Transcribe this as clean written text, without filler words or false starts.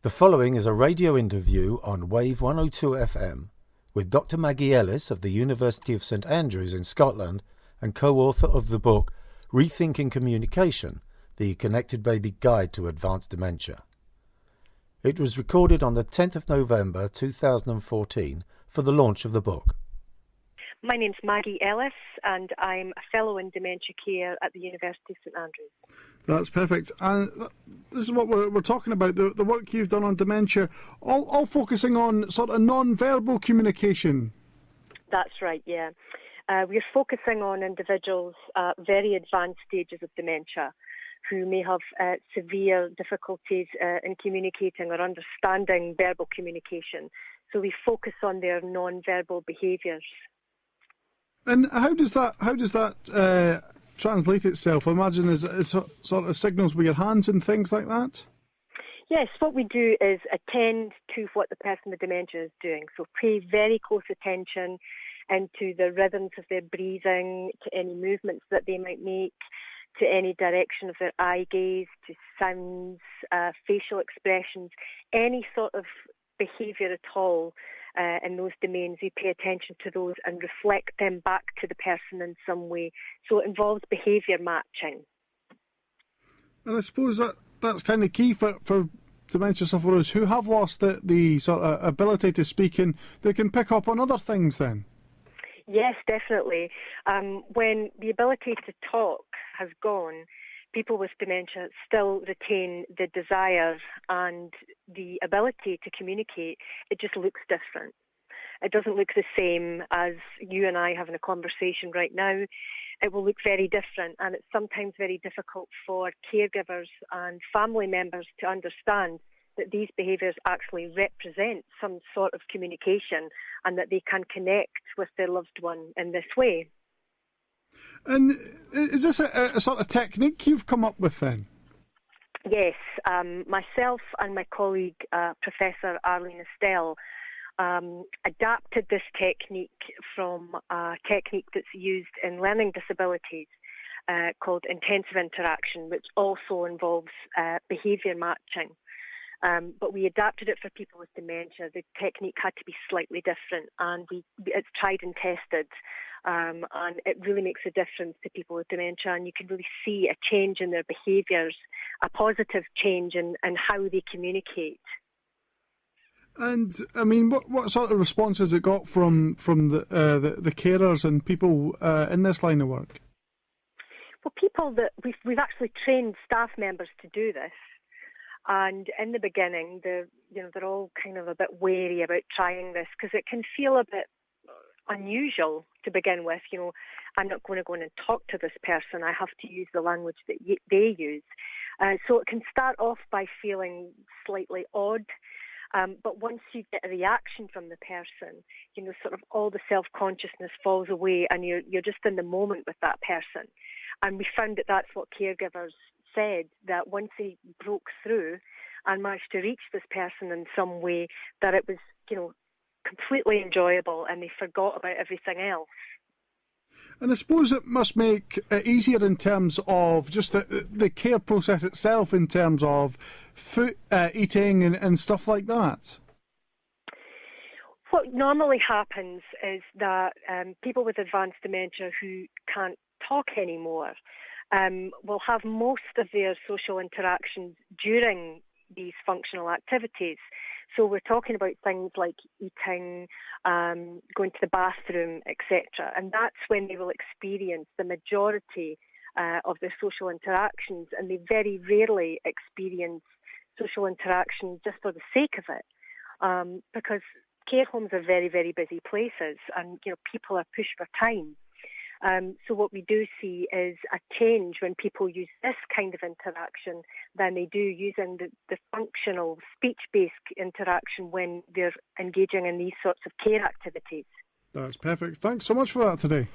The following is a radio interview on Wave 102 FM with Dr. Maggie Ellis of the University of St Andrews in Scotland and co-author of the book Rethinking Communication, the Connected Baby Guide to Advanced Dementia. It was recorded on the 10th of November 2014 for the launch of the book. My name's Maggie Ellis and I'm a fellow in dementia care at the University of St Andrews. That's perfect. And this is what we're talking about, the work you've done on dementia, all focusing on sort of non-verbal communication. That's right, yeah. We're focusing on individuals at very advanced stages of dementia who may have severe difficulties in communicating or understanding verbal communication. So we focus on their non-verbal behaviours. And how does that translate itself? I imagine is sort of signals with your hands and things like that? Yes, what we do is attend to what the person with dementia is doing. So pay very close attention into the rhythms of their breathing, to any movements that they might make, to any direction of their eye gaze, to sounds, facial expressions, any sort of behaviour at all in those domains. We pay attention to those and reflect them back to the person in some way. So it involves behaviour matching. And I suppose that's kind of key for dementia sufferers who have lost the sort of ability to speak, and they can pick up on other things then. Yes, definitely. When the ability to talk has gone, people with dementia still retain the desire and the ability to communicate. It just looks different. It doesn't look the same as you and I having a conversation right now. It will look very different, and it's sometimes very difficult for caregivers and family members to understand that these behaviours actually represent some sort of communication and that they can connect with their loved one in this way. And is this a sort of technique you've come up with then? Yes, myself and my colleague, Professor Arlene Astell, adapted this technique from a technique that's used in learning disabilities called intensive interaction, which also involves behaviour matching. But we adapted it for people with dementia. The technique had to be slightly different, and it's tried and tested, and it really makes a difference to people with dementia, and you can really see a change in their behaviours, a positive change in how they communicate. And I mean, what sort of response has it got from the carers and people in this line of work? Well, people that we've actually trained staff members to do this. And in the beginning, they're all kind of a bit wary about trying this because it can feel a bit unusual to begin with. I'm not going to go in and talk to this person. I have to use the language that they use. So it can start off by feeling slightly odd. But once you get a reaction from the person, sort of all the self-consciousness falls away and you're just in the moment with that person. And we found that that's what caregivers said, that once they broke through and managed to reach this person in some way, that it was, completely enjoyable and they forgot about everything else. And I suppose it must make it easier in terms of just the care process itself, in terms of food, eating and stuff like that. What normally happens is that people with advanced dementia who can't talk anymore will have most of their social interactions during these functional activities. So we're talking about things like eating, going to the bathroom, etc. And that's when they will experience the majority of their social interactions, and they very rarely experience social interaction just for the sake of it, because care homes are very, very busy places, and people are pushed for time. So what we do see is a change when people use this kind of interaction than they do using the functional speech-based interaction when they're engaging in these sorts of care activities. That's perfect. Thanks so much for that today.